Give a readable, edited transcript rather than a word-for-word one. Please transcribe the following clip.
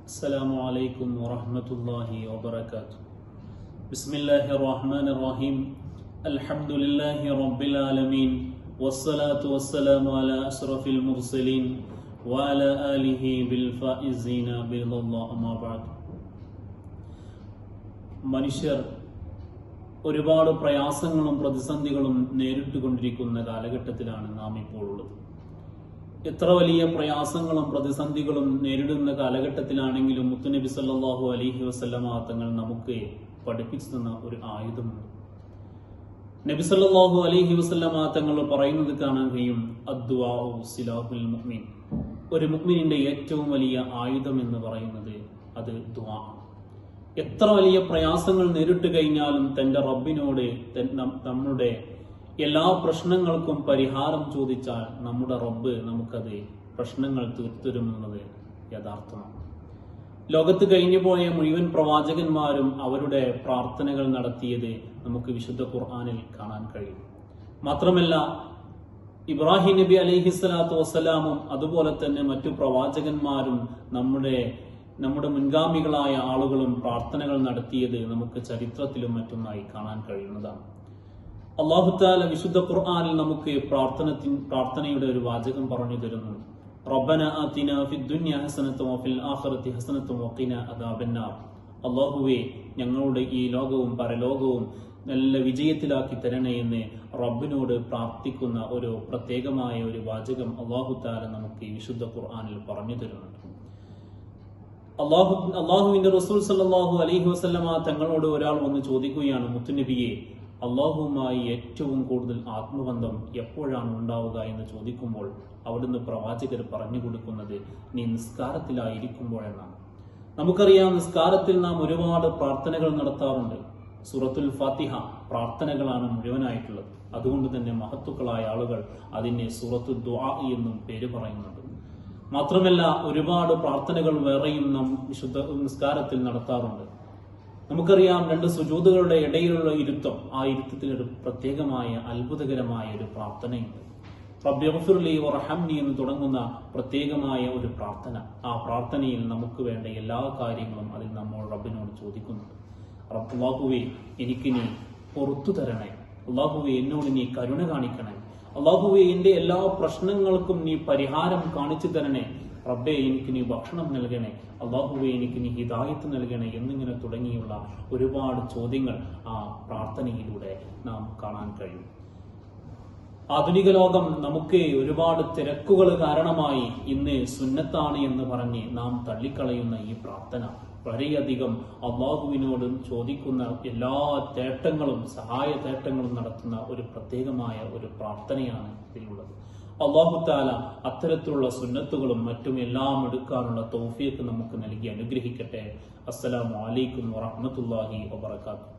السلام عليكم ورحمة الله وبركاته. بسم الله الرحمن الرحيم. الحمد لله رب العالمين والصلاة والسلام على أشرف المرسلين وعلى آله بالفائزين برضا الله أما بعد. മനുഷ്യർ ഒരുപാട് പ്രയാസങ്ങളും പ്രതിസന്ധികളും നേരിട്ടുകൊണ്ടിരിക്കുന്ന കാലഘട്ടത്തിലാണ് നാം ഇപ്പോൾ ഉള്ളത്. എത്ര വലിയ പ്രയാസങ്ങളും പ്രതിസന്ധികളും നേരിടുന്ന കാലഘട്ടത്തിലാണെങ്കിലും മുത്തുനബി സല്ലല്ലാഹു അലൈഹി വസല്ലമ തങ്ങൾ നമുക്ക് പഠിപ്പിച്ചു തന്ന ഒരു ആയുധമുണ്ട്. നബി സല്ലല്ലാഹു അലൈഹി വസല്ലമ തങ്ങൾ പറയുന്നത് കാണാൻ കഴിയും, അദ്ദുആഉ സിലാഹുൽ മുഅ്മിൻ. ഒരു മുഅ്മിനിന്റെ ഏറ്റവും വലിയ ആയുധം എന്ന് പറയുന്നത് അത് ദുആ. എത്ര വലിയ പ്രയാസങ്ങൾ നേരിട്ട് കഴിഞ്ഞാലും തന്റെ റബ്ബിനോട് നമ്മുടെ എല്ലാ പ്രശ്നങ്ങൾക്കും പരിഹാരം ചോദിച്ചാൽ നമ്മുടെ റബ്ബ് നമുക്കത് പ്രശ്നങ്ങൾ തീർത്തരുമെന്നത് യഥാർത്ഥമാണ്. ലോകത്ത് കഴിഞ്ഞുപോയ മുഴുവൻ പ്രവാചകന്മാരും അവരുടെ പ്രാർത്ഥനകൾ നടത്തിയത് നമുക്ക് വിശുദ്ധ ഖുർആനിൽ കാണാൻ കഴിയും. മാത്രമല്ല, ഇബ്രാഹിം നബി അലൈഹിസ്സലാത്തു വസ്സലാമും അതുപോലെ തന്നെ മറ്റു പ്രവാചകന്മാരും നമ്മുടെ മുൻഗാമികളായ ആളുകളും പ്രാർത്ഥനകൾ നടത്തിയത് നമുക്ക് ചരിത്രത്തിലും മറ്റുമായി കാണാൻ കഴിയുന്നതാണ്. അല്ലാഹു തആല വിശുദ്ധ ഖുർആനിൽ നമുക്ക് പ്രാർത്ഥനയുടെ ഒരു വാചകം പറഞ്ഞു തരുന്നു. റബ്ബന ആതിനാ ഫിദ് ദുനിയ ഹസനതൻ വഫിൽ ആഖിറതി ഹസനതൻ വഖിനാ അദാബന്നാർ. അല്ലാഹുവേ, ഞങ്ങളുടെ ഈ ലോകവും പരലോകവും നല്ല വിജയത്തിലാക്കി തരണേ എന്ന് റബ്ബിനോട് പ്രാർത്ഥിക്കുന്ന ഒരു പ്രത്യേകമായ ഒരു വാചകം അല്ലാഹു തആല നമുക്ക് ഈ വിശുദ്ധ ഖുർആനിൽ പറഞ്ഞു തരുന്നുണ്ട്. അല്ലാഹുവിന്റെ റസൂൽ സല്ലല്ലാഹു അലൈഹി വസല്ലമ തങ്ങളോട് ഒരാൾ വന്ന് ചോദിക്കുകയാണ്, മുത്തുനബിയെ, അള്ളാഹുവുമായി ഏറ്റവും കൂടുതൽ ആത്മബന്ധം എപ്പോഴാണ് ഉണ്ടാവുക എന്ന് ചോദിക്കുമ്പോൾ അവിടുന്ന് പ്രവാചകർ പറഞ്ഞു കൊടുക്കുന്നത് നീ നിസ്കാരത്തിലായിരിക്കുമ്പോഴെന്നാണ്. നമുക്കറിയാം, നിസ്കാരത്തിൽ നാം ഒരുപാട് പ്രാർത്ഥനകൾ നടത്താറുണ്ട്. സൂറത്തുൽ ഫാത്തിഹ പ്രാർത്ഥനകളാണ് മുഴുവനായിട്ടുള്ളത്. അതുകൊണ്ട് തന്നെ മഹത്തുക്കളായ ആളുകൾ അതിനെ സൂറത്തു ദുആ എന്നും പേര് പറയുന്നുണ്ട്. മാത്രമല്ല, ഒരുപാട് പ്രാർത്ഥനകൾ വേറെയും നാം വിശുദ്ധ നിസ്കാരത്തിൽ നടത്താറുണ്ട്. നമുക്കറിയാം, രണ്ട് സുജൂദുകളുടെ ഇടയിലുള്ള ഇരുത്തം, ആ ഇരുത്തത്തിൽ ഒരു പ്രത്യേകമായ അത്ഭുതകരമായ ഒരു പ്രാർത്ഥനയുണ്ട്. റബ്ബിഗ്ഫിർലി വർഹംനി എന്ന് തുടങ്ങുന്ന പ്രത്യേകമായ ഒരു പ്രാർത്ഥന. ആ പ്രാർത്ഥനയിൽ നമുക്ക് വേണ്ട എല്ലാ കാര്യങ്ങളും അതിൽ നമ്മൾ റബ്ബിനോട് ചോദിക്കുന്നുണ്ട്. അല്ലാഹുവേ, എനിക്ക് നീ പുറത്തു തരണേ. അല്ലാഹുവേ, എന്നോട് നീ കരുണ കാണിക്കണേ. അല്ലാഹുവേ, എന്റെ എല്ലാ പ്രശ്നങ്ങൾക്കും നീ പരിഹാരം കാണിച്ചു തരണേ. റബ്ബേ, എനിക്ക് നീ ഭക്ഷണം നൽകണേ. അല്ലാഹുവേ, എനിക്ക് നീ ഹിദായത്ത് നൽകണേ എന്നിങ്ങനെ തുടങ്ങിയുള്ള ഒരുപാട് ചോദ്യങ്ങൾ ആ പ്രാർത്ഥനയിലൂടെ നാം കാണാൻ കഴിയും. ആധുനിക ലോകം നമുക്ക് ഒരുപാട് തിരക്കുകൾ കാരണമായി ഇന്ന് സുന്നത്താണ് എന്ന് പറഞ്ഞ് നാം തള്ളിക്കളയുന്ന ഈ പ്രാർത്ഥന വളരെയധികം അല്ലാഹുവിനോട് ചോദിക്കുന്ന എല്ലാ തേട്ടങ്ങളും സഹായ തേട്ടങ്ങളും നടത്തുന്ന ഒരു പ്രത്യേകമായ ഒരു പ്രാർത്ഥനയാണ് ഇതിലുള്ളത്. അല്ലാഹു തആല അത്തരത്തിലുള്ള സുന്നത്തുകളും മറ്റും എല്ലാം എടുക്കാനുള്ള തൗഫീഖ് നമുക്ക് നൽകി അനുഗ്രഹിക്കട്ടെ. അസ്സലാമു അലൈക്കും വറഹ്മത്തുള്ളാഹി വബറകാതുഹു.